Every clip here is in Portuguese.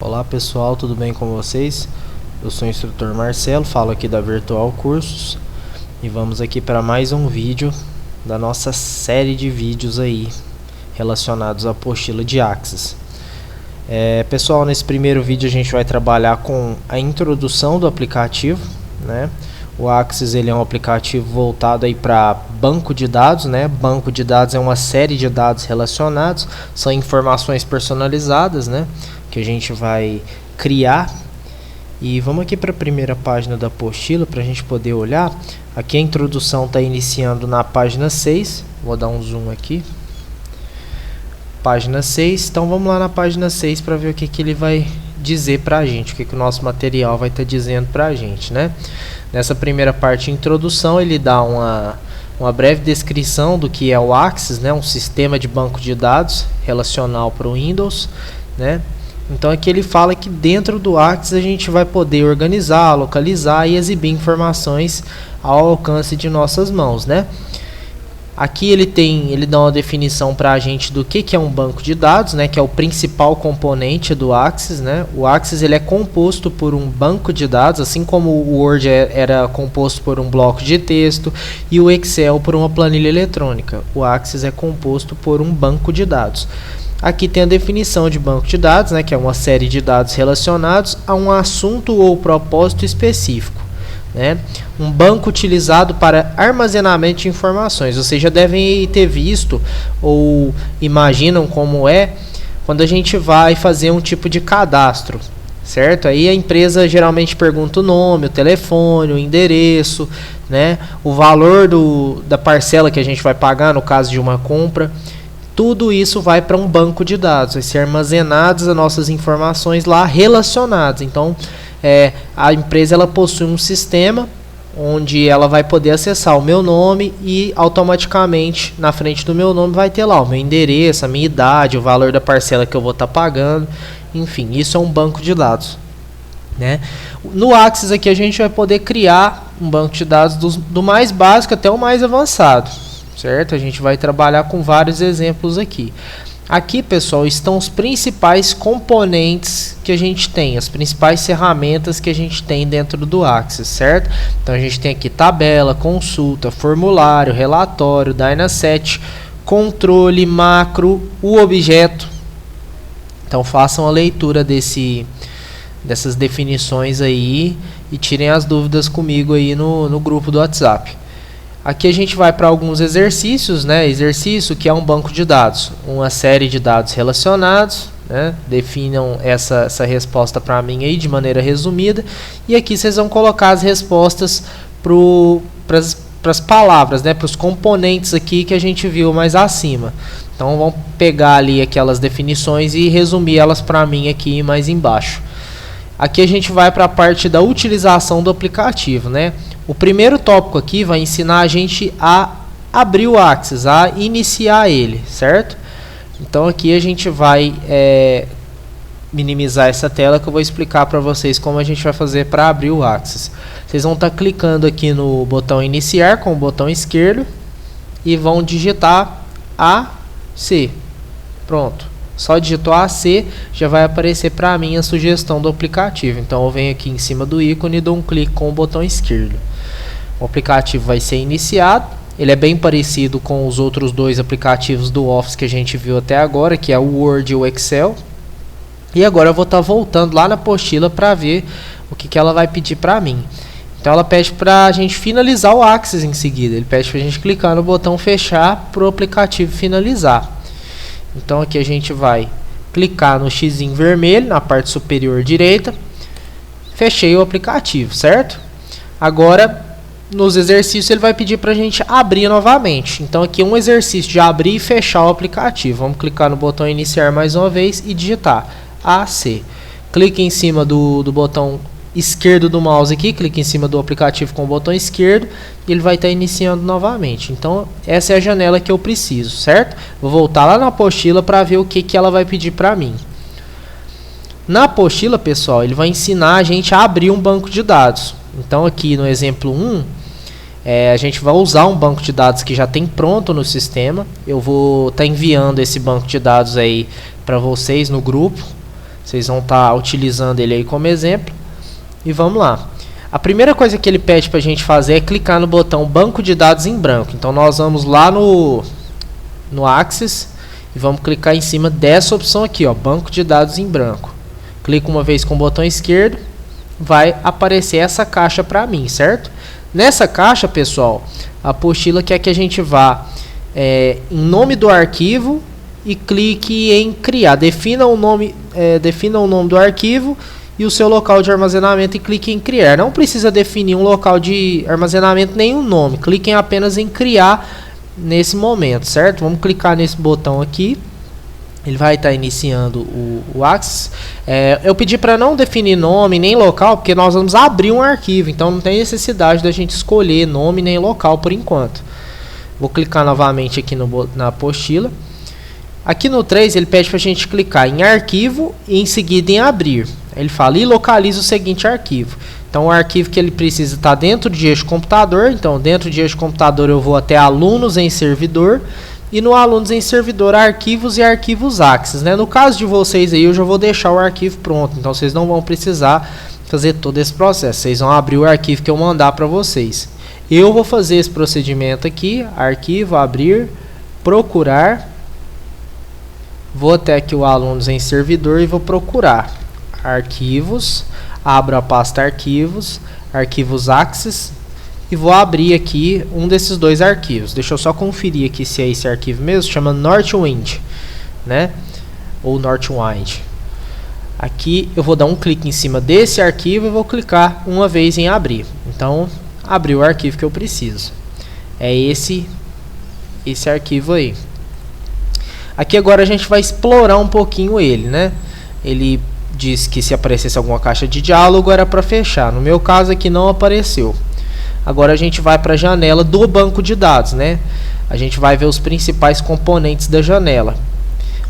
Olá pessoal, tudo bem com vocês? Eu sou o instrutor Marcelo, falo aqui da Virtual Cursos e vamos aqui para mais um vídeo da nossa série de vídeos aí relacionados à apostila de Axis. Pessoal, nesse primeiro vídeo a gente vai trabalhar com a introdução do aplicativo, né? O Axis ele é um aplicativo voltado aí para banco de dados, né? Banco de dados é uma série de dados relacionados, são informações personalizadas, né? Que a gente vai criar. E vamos aqui para a primeira página da apostila para a gente poder olhar. Aqui a introdução está iniciando na página 6. Vou dar um zoom aqui. Página 6. Então vamos lá na página 6 para ver o que ele vai dizer para a gente, o que o nosso material vai estar dizendo para a gente, né? Nessa primeira parte, introdução, ele dá uma breve descrição do que é o Axis, né? Um sistema de banco de dados relacional para o Windows, né? Então aqui ele fala que dentro do Axis a gente vai poder organizar, localizar e exibir informações ao alcance de nossas mãos, né? Aqui ele dá uma definição para a gente do que é um banco de dados, né? Que é o principal componente do Axis, né? O Axis ele é composto por um banco de dados, assim como o Word era composto por um bloco de texto e o Excel por uma planilha eletrônica. O Axis é composto por um banco de dados. Aqui tem a definição de banco de dados, né? Que é uma série de dados relacionados a um assunto ou propósito específico, né? Um banco utilizado para armazenamento de informações. Vocês já devem ter visto ou imaginam como é quando a gente vai fazer um tipo de cadastro, certo? Aí a empresa geralmente pergunta o nome, o telefone, o endereço, né? O valor da parcela que a gente vai pagar no caso de uma compra. Tudo isso vai para um banco de dados, vai ser armazenadas as nossas informações lá relacionadas. Então, a empresa ela possui um sistema onde ela vai poder acessar o meu nome e automaticamente na frente do meu nome vai ter lá o meu endereço, a minha idade, o valor da parcela que eu vou estar pagando. Enfim, isso é um banco de dados, né? No Axis aqui a gente vai poder criar um banco de dados do mais básico até o mais avançado, certo? A gente vai trabalhar com vários exemplos aqui. Aqui, pessoal, estão os principais componentes que a gente tem, as principais ferramentas que a gente tem dentro do Axis, certo? Então, a gente tem aqui tabela, consulta, formulário, relatório, Dynaset, controle, macro, o objeto. Então, façam a leitura dessas definições aí e tirem as dúvidas comigo aí no grupo do WhatsApp. Aqui a gente vai para alguns exercícios, né? Exercício que é um banco de dados, uma série de dados relacionados, né? Definam essa resposta para mim aí de maneira resumida. E aqui vocês vão colocar as respostas para as palavras, né? Para os componentes aqui que a gente viu mais acima. Então vamos pegar ali aquelas definições e resumir elas para mim aqui mais embaixo. Aqui a gente vai para a parte da utilização do aplicativo, né? O primeiro tópico aqui vai ensinar a gente a abrir o Axis, a iniciar ele, certo? Então aqui a gente vai minimizar essa tela que eu vou explicar para vocês como a gente vai fazer para abrir o Axis. Vocês vão estar clicando aqui no botão iniciar com o botão esquerdo e vão digitar AC. Pronto. Só digitou AC, já vai aparecer para mim a sugestão do aplicativo. Então eu venho aqui em cima do ícone e dou um clique com o botão esquerdo. O aplicativo vai ser iniciado. Ele é bem parecido com os outros dois aplicativos do Office que a gente viu até agora, que é o Word e o Excel. E agora eu vou estar voltando lá na apostila para ver o que ela vai pedir para mim. Então ela pede para a gente finalizar o Axis em seguida. Ele pede para a gente clicar no botão fechar para o aplicativo finalizar. Então aqui a gente vai clicar no X vermelho na parte superior direita. Fechei o aplicativo, certo? Agora nos exercícios ele vai pedir para a gente abrir novamente. Então aqui é um exercício de abrir e fechar o aplicativo. Vamos clicar no botão iniciar mais uma vez e digitar AC. Clique em cima do botão esquerdo do mouse aqui, clique em cima do aplicativo com o botão esquerdo e ele vai estar iniciando novamente. Então essa é a janela que eu preciso, certo? Vou voltar lá na apostila para ver o que ela vai pedir para mim. Na apostila, pessoal, ele vai ensinar a gente a abrir um banco de dados. Então aqui no exemplo 1, a gente vai usar um banco de dados que já tem pronto no sistema. Eu vou estar enviando esse banco de dados aí para vocês no grupo, Vocês vão estar utilizando ele aí como exemplo. E vamos lá. A primeira coisa que ele pede para a gente fazer é clicar no botão Banco de Dados em branco. Então nós vamos lá no Axis e vamos clicar em cima dessa opção aqui, ó, Banco de Dados em branco. Clico uma vez com o botão esquerdo, vai aparecer essa caixa para mim, certo? Nessa caixa, pessoal, a apostila quer que a gente vá em nome do arquivo e clique em criar. Defina o nome do arquivo e o seu local de armazenamento e clique em criar. Não precisa definir um local de armazenamento nem um nome. Cliquem apenas em criar nesse momento, certo? Vamos clicar nesse botão aqui. Ele vai estar iniciando o Axis. Eu pedi para não definir nome nem local, porque nós vamos abrir um arquivo. Então não tem necessidade da gente escolher nome nem local por enquanto. Vou clicar novamente aqui na apostila. Aqui no 3 ele pede para a gente clicar em arquivo e em seguida em abrir. Ele fala e localiza o seguinte arquivo. Então o arquivo que ele precisa está dentro de eixo computador. Então dentro de eixo computador eu vou até alunos em servidor. E no alunos em servidor arquivos e arquivos Axis, né? No caso de vocês aí eu já vou deixar o arquivo pronto. Então vocês não vão precisar fazer todo esse processo. Vocês vão abrir o arquivo que eu mandar para vocês. Eu vou fazer esse procedimento aqui. Arquivo, abrir, procurar. Vou até aqui o alunos em servidor e vou procurar arquivos, abro a pasta arquivos, arquivos Axis e vou abrir aqui um desses dois arquivos. Deixa eu só conferir aqui se é esse arquivo mesmo, chama Northwind, né? Ou Northwind. Aqui eu vou dar um clique em cima desse arquivo e vou clicar uma vez em abrir. Então, abri o arquivo que eu preciso. É esse arquivo aí. Aqui agora a gente vai explorar um pouquinho ele, né? Ele diz que se aparecesse alguma caixa de diálogo era para fechar. No meu caso aqui não apareceu. Agora a gente vai para a janela do banco de dados, né? A gente vai ver os principais componentes da janela.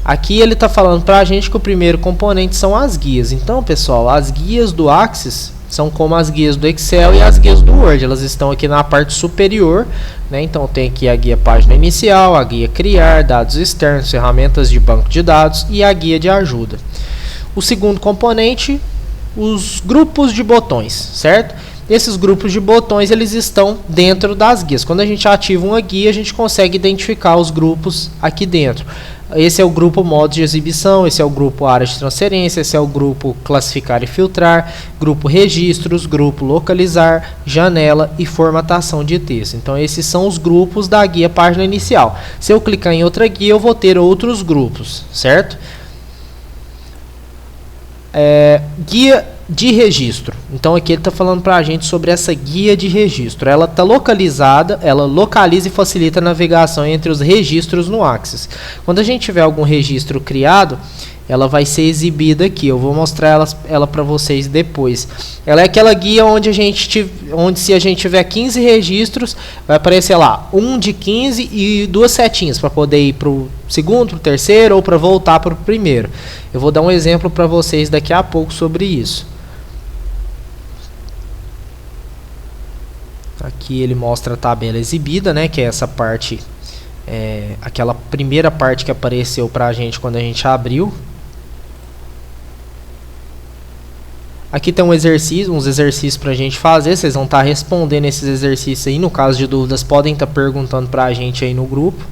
Aqui ele está falando para a gente que o primeiro componente são as guias. Então, pessoal, as guias do Axis são como as guias do Excel e as guias do Word. Elas estão aqui na parte superior, né? Então tem aqui a guia página inicial, a guia criar, dados externos, ferramentas de banco de dados e a guia de ajuda. O segundo componente, os grupos de botões, certo? Esses grupos de botões eles estão dentro das guias. Quando a gente ativa uma guia, a gente consegue identificar os grupos aqui dentro. Esse é o grupo modos de exibição, esse é o grupo área de transferência, esse é o grupo classificar e filtrar, grupo registros, grupo localizar, janela e formatação de texto. Então esses são os grupos da guia página inicial. Se eu clicar em outra guia, eu vou ter outros grupos, certo? Guia de registro. Então aqui ele está falando para a gente sobre essa guia de registro. Ela está localizada, ela localiza e facilita a navegação entre os registros no Axis. Quando a gente tiver algum registro criado, ela vai ser exibida aqui. Eu vou mostrar ela para vocês depois. Ela é aquela guia onde se a gente tiver 15 registros, vai aparecer lá 1 de 15 e duas setinhas para poder ir para o segundo, para o terceiro ou para voltar para o primeiro. Eu vou dar um exemplo para vocês daqui a pouco sobre isso. Aqui ele mostra a tabela exibida, né, que é essa parte, aquela primeira parte que apareceu para a gente quando a gente abriu. Aqui tem uns exercícios para a gente fazer. Vocês vão estar respondendo esses exercícios aí. No caso de dúvidas, podem estar perguntando para a gente aí no grupo.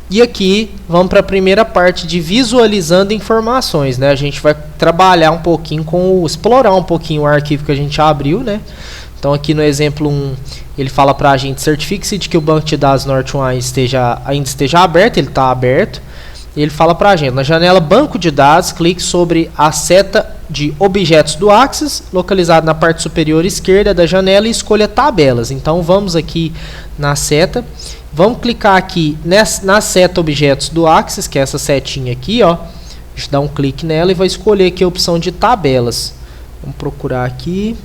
E aqui vamos para a primeira parte de visualizando informações, né? A gente vai trabalhar um pouquinho explorar um pouquinho o arquivo que a gente abriu, né? Então aqui no exemplo 1, ele fala para a gente: certifique-se de que o banco de dados Northwind ainda esteja aberto. Ele está aberto. E ele fala para a gente: na janela banco de dados, clique sobre a seta de objetos do Axis, localizado na parte superior esquerda da janela, e escolha tabelas. Então vamos aqui na seta, vamos clicar aqui na seta objetos do Axis, que é essa setinha aqui, ó. A gente dá um clique nela e vai escolher aqui a opção de tabelas. Vamos procurar aqui.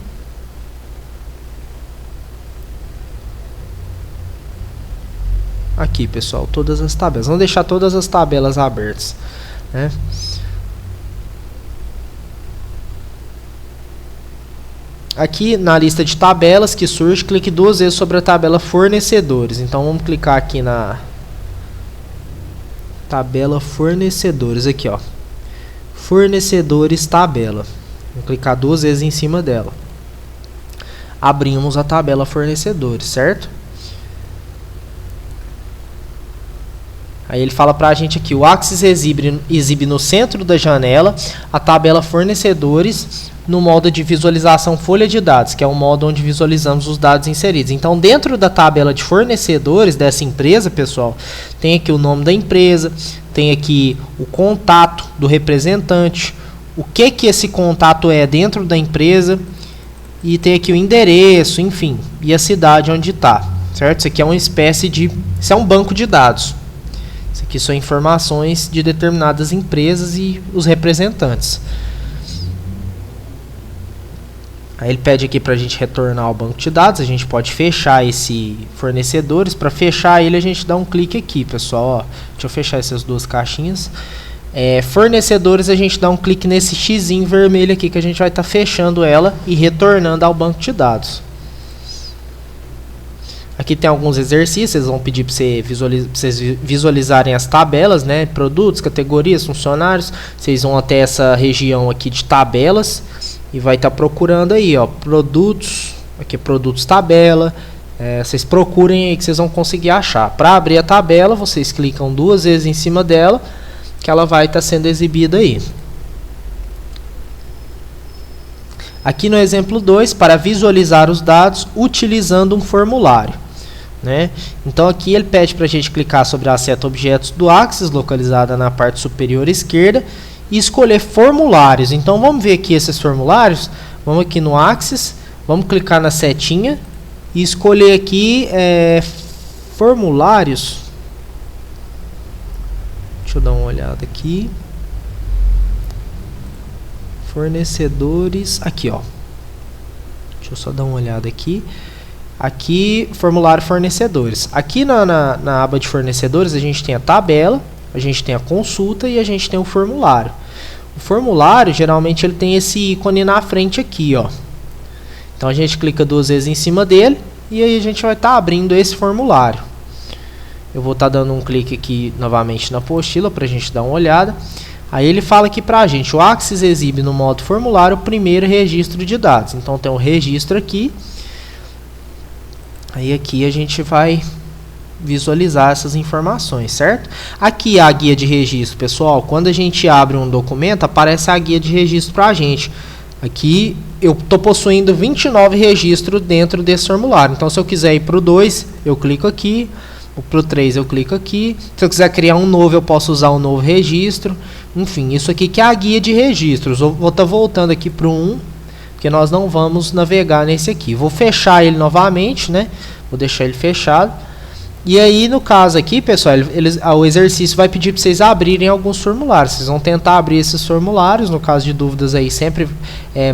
Aqui, pessoal, todas as tabelas. Vamos deixar todas as tabelas abertas, né? Aqui na lista de tabelas que surge, clique duas vezes sobre a tabela fornecedores. Então vamos clicar aqui na tabela fornecedores aqui, ó. fornecedores tabela. Vou clicar 2 vezes em cima dela. Abrimos a tabela fornecedores, certo? Aí ele fala pra gente aqui, o Axis exibe no centro da janela a tabela fornecedores no modo de visualização folha de dados, que é o modo onde visualizamos os dados inseridos. Então, dentro da tabela de fornecedores dessa empresa, pessoal, tem aqui o nome da empresa, tem aqui o contato do representante, o que esse contato é dentro da empresa, e tem aqui o endereço, enfim, e a cidade onde está, certo? Isso aqui é uma espécie de... Isso é um banco de dados. Isso aqui são informações de determinadas empresas e os representantes. Aí ele pede aqui para a gente retornar ao banco de dados. A gente pode fechar esse fornecedores. Para fechar ele, a gente dá um clique aqui, pessoal. Ó, deixa eu fechar essas 2 caixinhas. Fornecedores, a gente dá um clique nesse xizinho vermelho aqui, que a gente vai estar fechando ela e retornando ao banco de dados. Aqui tem alguns exercícios, eles vão pedir para vocês visualizarem as tabelas, né? Produtos, categorias, funcionários. Vocês vão até essa região aqui de tabelas e vai estar procurando aí, ó, produtos, aqui produtos tabela. Vocês procurem aí que vocês vão conseguir achar. Para abrir a tabela, vocês clicam 2 vezes em cima dela, que ela vai estar sendo exibida aí. Aqui no exemplo 2, para visualizar os dados utilizando um formulário, né? Então aqui ele pede para a gente clicar sobre a seta objetos do Axis, localizada na parte superior esquerda, e escolher formulários. Então vamos ver aqui esses formulários. Vamos aqui no Axis, vamos clicar na setinha e escolher aqui formulários. Deixa eu dar uma olhada aqui. Fornecedores, aqui ó. Deixa eu só dar uma olhada aqui. Aqui, formulário fornecedores. Aqui na aba de fornecedores a gente tem a tabela, a gente tem a consulta e a gente tem o formulário. O formulário, geralmente, ele tem esse ícone na frente aqui, ó. Então a gente clica 2 vezes em cima dele e aí a gente vai estar abrindo esse formulário. Eu vou estar dando um clique aqui novamente na apostila para a gente dar uma olhada. Aí ele fala aqui para a gente, o Axis exibe no modo formulário o primeiro registro de dados. Então tem um registro aqui. Aí aqui a gente vai visualizar essas informações, certo? Aqui a guia de registro, pessoal. Quando a gente abre um documento, aparece a guia de registro para a gente. Aqui eu estou possuindo 29 registros dentro desse formulário. Então se eu quiser ir para o 2, eu clico aqui. Para o 3 eu clico aqui. Se eu quiser criar um novo, eu posso usar um novo registro. Enfim, isso aqui que é a guia de registros. Eu vou estar voltando aqui para o 1, porque nós não vamos navegar nesse aqui. Vou fechar ele novamente, né? Vou deixar ele fechado. E aí, no caso aqui, pessoal, o exercício vai pedir para vocês abrirem alguns formulários. Vocês vão tentar abrir esses formulários. No caso de dúvidas aí, sempre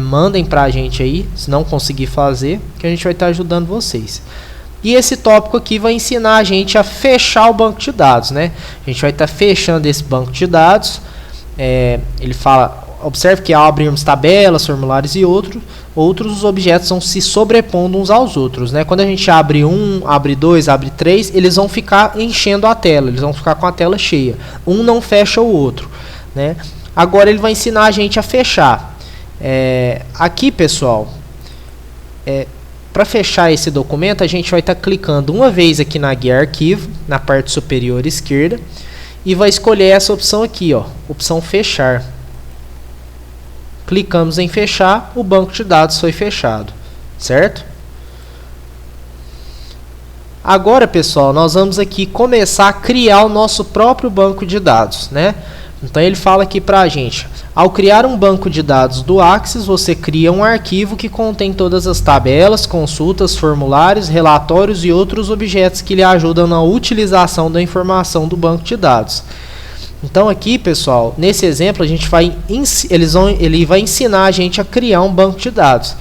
mandem para a gente aí, se não conseguir fazer, que a gente vai estar ajudando vocês. E esse tópico aqui vai ensinar a gente a fechar o banco de dados, né? A gente vai estar fechando esse banco de dados. Ele fala, observe que ao abrirmos tabelas, formulários e outros os objetos vão se sobrepondo uns aos outros, né? Quando a gente abre 1, abre 2, abre 3, eles vão ficar enchendo a tela, eles vão ficar com a tela cheia. Um não fecha o outro, né? Agora ele vai ensinar a gente a fechar. Aqui, pessoal, para fechar esse documento, a gente vai estar clicando uma vez aqui na guia arquivo, na parte superior esquerda, e vai escolher essa opção aqui, ó, opção fechar. Clicamos em fechar, o banco de dados foi fechado, certo? Agora, pessoal, nós vamos aqui começar a criar o nosso próprio banco de dados, né? Então ele fala aqui para a gente, ao criar um banco de dados do Axis, você cria um arquivo que contém todas as tabelas, consultas, formulários, relatórios e outros objetos que lhe ajudam na utilização da informação do banco de dados. Então aqui, pessoal, nesse exemplo ele vai ensinar a gente a criar um banco de dados.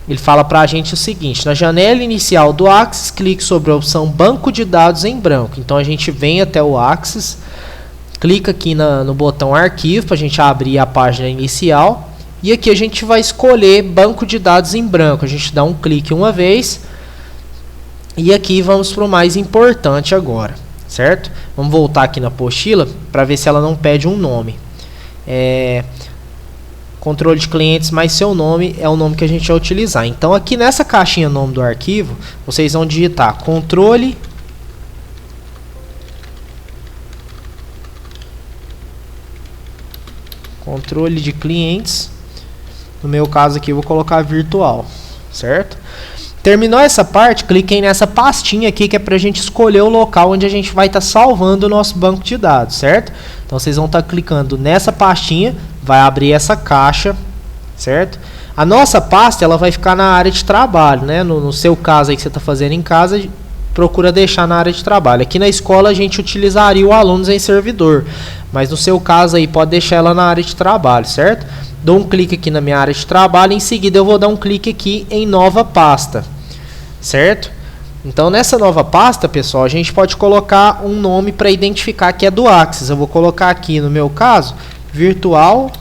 Ele fala para a gente o seguinte, na janela inicial do Axis, clique sobre a opção banco de dados em branco. Então a gente vem até o Axis, clica aqui no botão arquivo para a gente abrir a página inicial e aqui a gente vai escolher banco de dados em branco. A gente dá um clique uma vez e aqui vamos para o mais importante agora, certo? Vamos voltar aqui na apostila para ver se ela não pede um nome. controle de clientes mais seu nome é o nome que a gente vai utilizar. Então aqui nessa caixinha nome do arquivo, vocês vão digitar controle de clientes. No meu caso aqui eu vou colocar virtual, certo? Terminou essa parte, cliquem nessa pastinha aqui que é para a gente escolher o local onde a gente vai estar salvando o nosso banco de dados, certo? Então vocês vão estar clicando nessa pastinha, vai abrir essa caixa, certo? A nossa pasta ela vai ficar na área de trabalho, né? No seu caso aí que você está fazendo em casa, procura deixar na área de trabalho. Aqui na escola a gente utilizaria o alunos em servidor, mas no seu caso aí pode deixar ela na área de trabalho, certo? Dou um clique aqui na minha área de trabalho, em seguida eu vou dar um clique aqui em nova pasta, certo? Então nessa nova pasta, pessoal, a gente pode colocar um nome para identificar que é do Axis. Eu vou colocar aqui, no meu caso, Virtual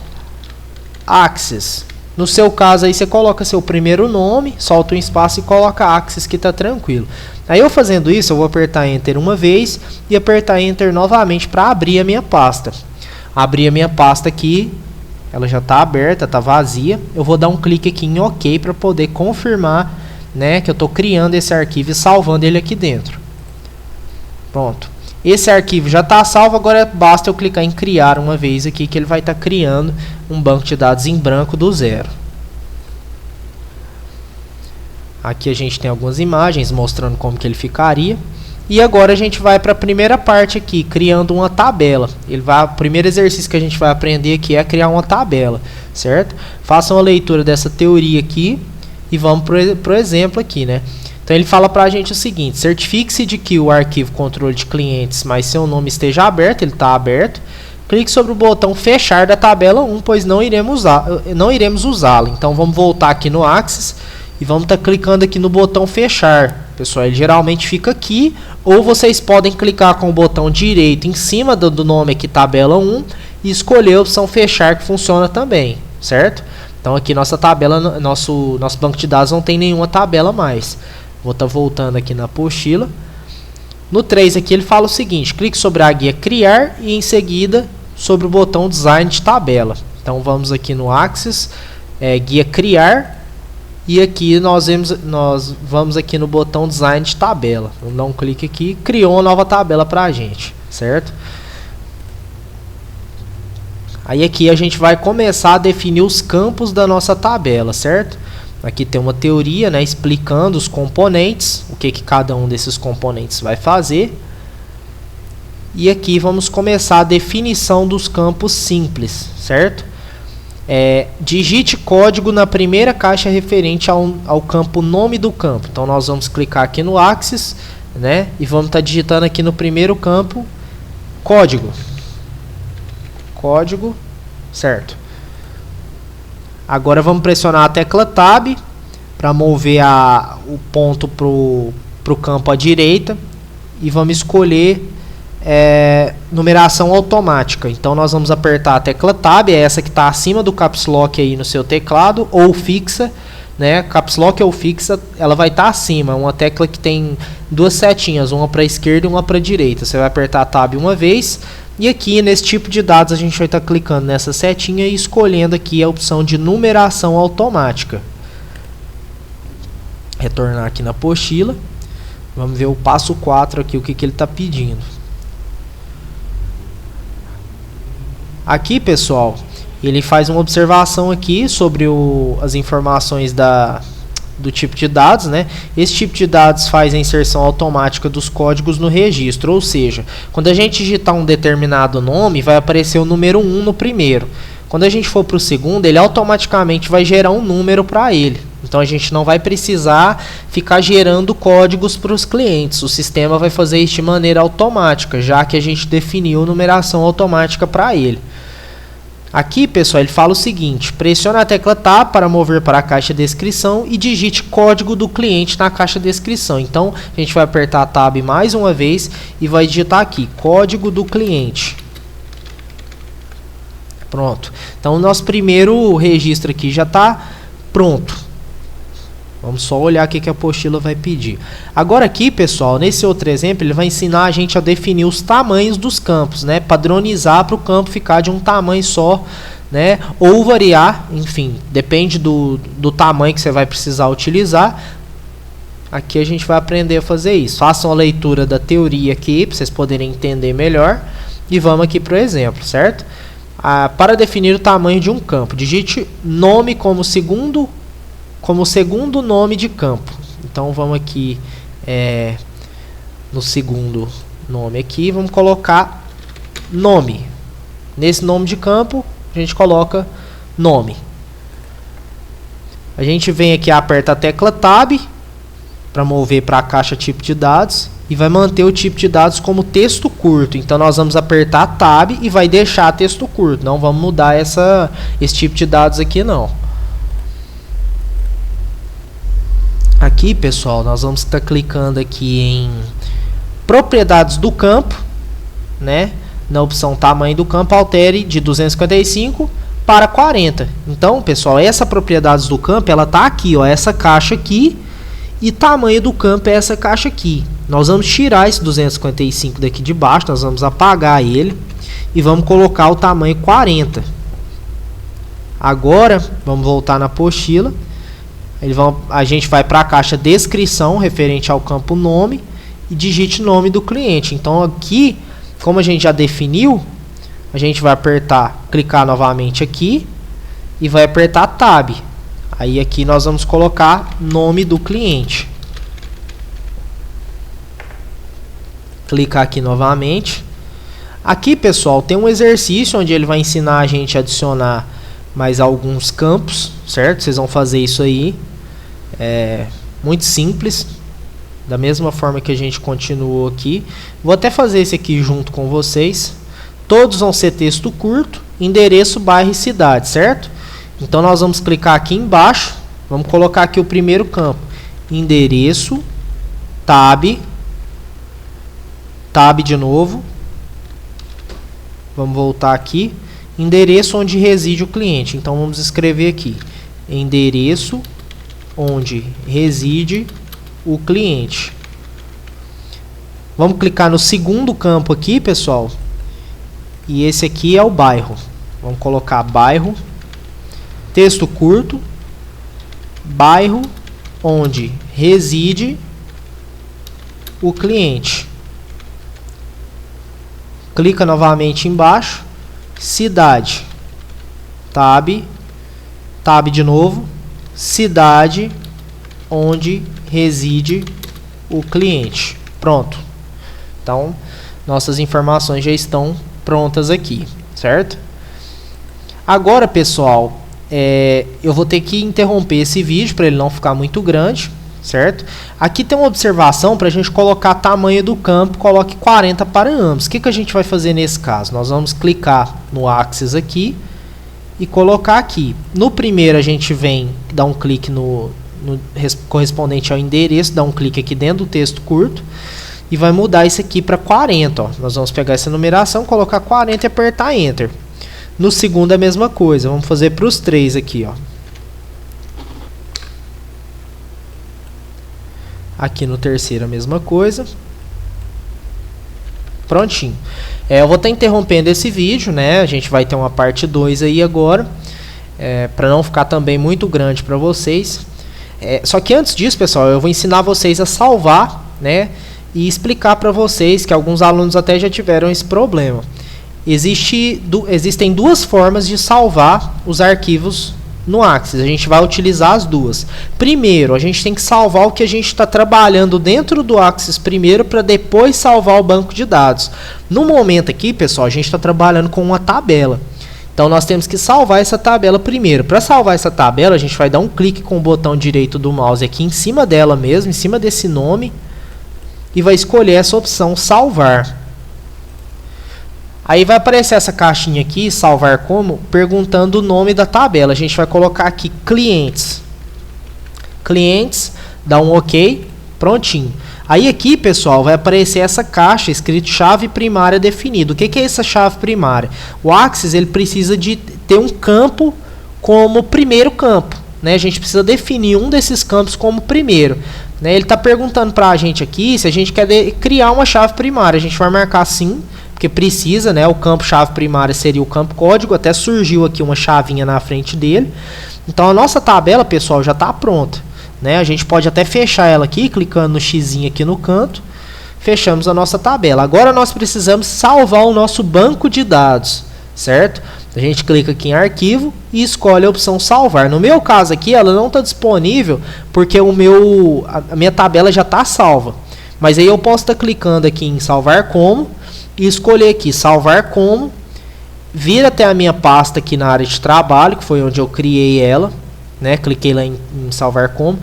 Axis. No seu caso aí você coloca seu primeiro nome, solta um espaço e coloca Axis que está tranquilo. Aí eu fazendo isso, eu vou apertar Enter uma vez e apertar Enter novamente para abrir a minha pasta. Abrir a minha pasta aqui, ela já está aberta, está vazia. Eu vou dar um clique aqui em OK para poder confirmar, né, que eu estou criando esse arquivo e salvando ele aqui dentro. Pronto. Esse arquivo já está salvo, agora basta eu clicar em criar uma vez aqui que ele vai estar criando um banco de dados em branco do zero. Aqui a gente tem algumas imagens mostrando como que ele ficaria. E agora a gente vai para a primeira parte aqui, criando uma tabela. O primeiro exercício que a gente vai aprender aqui é criar uma tabela, certo? Façam a leitura dessa teoria aqui e vamos para o exemplo aqui, né? Então ele fala para a gente o seguinte: certifique-se de que o arquivo controle de clientes mais seu nome esteja aberto, ele está aberto. Clique sobre o botão fechar da tabela 1, pois não iremos usá-lo. Então vamos voltar aqui no Axis e vamos estar clicando aqui no botão fechar. Pessoal, ele geralmente fica aqui, ou vocês podem clicar com o botão direito em cima do nome aqui, tabela 1, e escolher a opção fechar, que funciona também, certo? Então aqui nossa tabela, nosso banco de dados não tem nenhuma tabela mais. Vou estar voltando aqui na apostila. No 3 aqui ele fala o seguinte: clique sobre a guia criar e em seguida sobre o botão design de tabela. Então vamos aqui no Axis, guia criar. E aqui nós vamos aqui no botão design de tabela. Vamos dar um clique aqui, criou uma nova tabela para a gente, certo? Aí aqui a gente vai começar a definir os campos da nossa tabela, certo? Aqui tem uma teoria, né, explicando os componentes, o que cada um desses componentes vai fazer. E aqui vamos começar a definição dos campos simples, certo? Digite código na primeira caixa referente ao campo nome do campo. Então nós vamos clicar aqui no Axis, né, e vamos estar digitando aqui no primeiro campo código, certo? Agora vamos pressionar a tecla Tab para mover o ponto para o campo à direita e vamos escolher numeração automática. Então nós vamos apertar a tecla Tab, é essa que está acima do Caps Lock aí no seu teclado, ou fixa, né? Caps Lock ou fixa, ela vai estar acima, uma tecla que tem duas setinhas, uma para a esquerda e uma para a direita. Você vai apertar a Tab uma vez e aqui nesse tipo de dados a gente vai estar clicando nessa setinha e escolhendo aqui a opção de numeração automática. Retornar aqui na apostila, vamos ver o passo 4 aqui, o que ele está pedindo. Aqui, pessoal, ele faz uma observação aqui sobre as informações do tipo de dados, né? Esse tipo de dados faz a inserção automática dos códigos no registro, ou seja, quando a gente digitar um determinado nome, vai aparecer o número 1 no primeiro. Quando a gente for para o segundo, ele automaticamente vai gerar um número para ele. Então a gente não vai precisar ficar gerando códigos para os clientes. O sistema vai fazer isso de maneira automática, já que a gente definiu numeração automática para ele. Aqui, pessoal, ele fala o seguinte: pressione a tecla Tab para mover para a caixa de descrição e digite código do cliente na caixa de descrição. Então, a gente vai apertar a Tab mais uma vez e vai digitar aqui, código do cliente. Pronto. Então, o nosso primeiro registro aqui já está pronto. Vamos só olhar o que a apostila vai pedir. Agora aqui, pessoal, nesse outro exemplo, ele vai ensinar a gente a definir os tamanhos dos campos, né? Padronizar para o campo ficar de um tamanho só, né? Ou variar, enfim, depende do tamanho que você vai precisar utilizar. Aqui a gente vai aprender a fazer isso. Façam a leitura da teoria aqui, para vocês poderem entender melhor. E vamos aqui para o exemplo, certo? Para definir o tamanho de um campo, digite nome como segundo nome de campo. Então vamos aqui no segundo nome aqui, vamos colocar nome. Nesse nome de campo, a gente coloca nome. A gente vem aqui, aperta a tecla Tab para mover para a caixa tipo de dados e vai manter o tipo de dados como texto curto. Então nós vamos apertar Tab e vai deixar texto curto. Não vamos mudar esse tipo de dados aqui não. Aqui, pessoal, nós vamos estar clicando aqui em propriedades do campo, né? Na opção tamanho do campo, altere de 255 para 40. Então, pessoal, essa propriedades do campo, ela tá aqui, ó, essa caixa aqui, e tamanho do campo é essa caixa aqui. Nós vamos tirar esse 255 daqui de baixo, nós vamos apagar ele e vamos colocar o tamanho 40. Agora, vamos voltar na apostila. A gente vai para a caixa descrição referente ao campo nome e digite nome do cliente. Então aqui, como a gente já definiu, a gente vai clicar novamente aqui e vai apertar Tab. Aí aqui nós vamos colocar nome do cliente. Clicar aqui novamente. Aqui, pessoal, tem um exercício onde ele vai ensinar a gente a adicionar mais alguns campos, certo? Vocês vão fazer isso aí. É muito simples, da mesma forma que a gente continuou aqui. Vou até fazer esse aqui junto com vocês. Todos vão ser texto curto, endereço, bairro e cidade, certo? Então nós vamos clicar aqui embaixo, vamos colocar aqui o primeiro campo, endereço, Tab de novo, vamos voltar aqui, endereço onde reside o cliente. Então vamos escrever aqui, endereço onde reside o cliente. Vamos clicar no segundo campo aqui, pessoal. E esse aqui é o bairro. Vamos colocar bairro, texto curto, bairro onde reside o cliente. Clica novamente embaixo, cidade, tab de novo, cidade onde reside o cliente. Pronto. Então, nossas informações já estão prontas aqui, certo? Agora, pessoal, eu vou ter que interromper esse vídeo para ele não ficar muito grande, certo? Aqui tem uma observação para a gente colocar tamanho do campo, coloque 40 para ambos. O que a gente vai fazer nesse caso? Nós vamos clicar no Axis aqui e colocar aqui. No primeiro a gente vem dar um clique no correspondente ao endereço, dá um clique aqui dentro do texto curto e vai mudar isso aqui para 40. Ó. Nós vamos pegar essa numeração, colocar 40 e apertar Enter. No segundo é a mesma coisa, vamos fazer para os três aqui. Ó. Aqui no terceiro a mesma coisa. Prontinho. Eu vou estar interrompendo esse vídeo, né? A gente vai ter uma parte 2 aí agora, para não ficar também muito grande para vocês. Só que antes disso, pessoal, eu vou ensinar vocês a salvar, né? E explicar para vocês que alguns alunos até já tiveram esse problema. Existem duas formas de salvar os arquivos no Axis. A gente vai utilizar as duas. Primeiro, a gente tem que salvar o que a gente está trabalhando dentro do Axis primeiro, para depois salvar o banco de dados. No momento aqui, pessoal, a gente está trabalhando com uma tabela. Então, nós temos que salvar essa tabela primeiro. Para salvar essa tabela, a gente vai dar um clique com o botão direito do mouse aqui em cima dela mesmo, em cima desse nome, e vai escolher essa opção salvar. Aí vai aparecer essa caixinha aqui, salvar como, perguntando o nome da tabela. A gente vai colocar aqui clientes. Clientes, dá um OK, prontinho. Aí aqui, pessoal, vai aparecer essa caixa escrito chave primária definida. O que é essa chave primária? O Axis ele precisa de ter um campo como primeiro campo, né? A gente precisa definir um desses campos como primeiro, né? Ele está perguntando para a gente aqui se a gente quer criar uma chave primária. A gente vai marcar sim, porque porque precisa, né? O campo chave primária seria o campo código, até surgiu aqui uma chavinha na frente dele. Então a nossa tabela, pessoal, já está pronta, né? A gente pode até fechar ela aqui, clicando no xizinho aqui no canto. Fechamos a nossa tabela. Agora nós precisamos salvar o nosso banco de dados, certo? A gente clica aqui em arquivo e escolhe a opção salvar. No meu caso aqui, ela não está disponível porque a minha tabela já está salva. Mas aí eu posso estar clicando aqui em salvar como e escolher aqui salvar como, vir até a minha pasta aqui na área de trabalho, que foi onde eu criei ela, né? Cliquei lá em salvar como.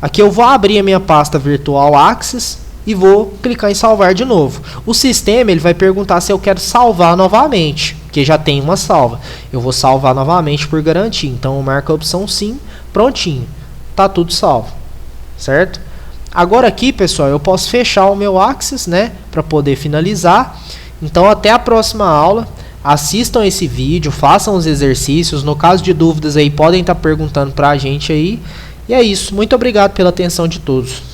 Aqui eu vou abrir a minha pasta virtual Access e vou clicar em salvar de novo. O sistema ele vai perguntar se eu quero salvar novamente, porque já tem uma salva. Eu vou salvar novamente por garantia. Então eu marco a opção sim, prontinho. Tá tudo salvo, certo? Agora aqui, pessoal, eu posso fechar o meu Access, né, para poder finalizar. Então até a próxima aula. Assistam esse vídeo, façam os exercícios. No caso de dúvidas aí, podem estar perguntando para a gente aí. E é isso. Muito obrigado pela atenção de todos.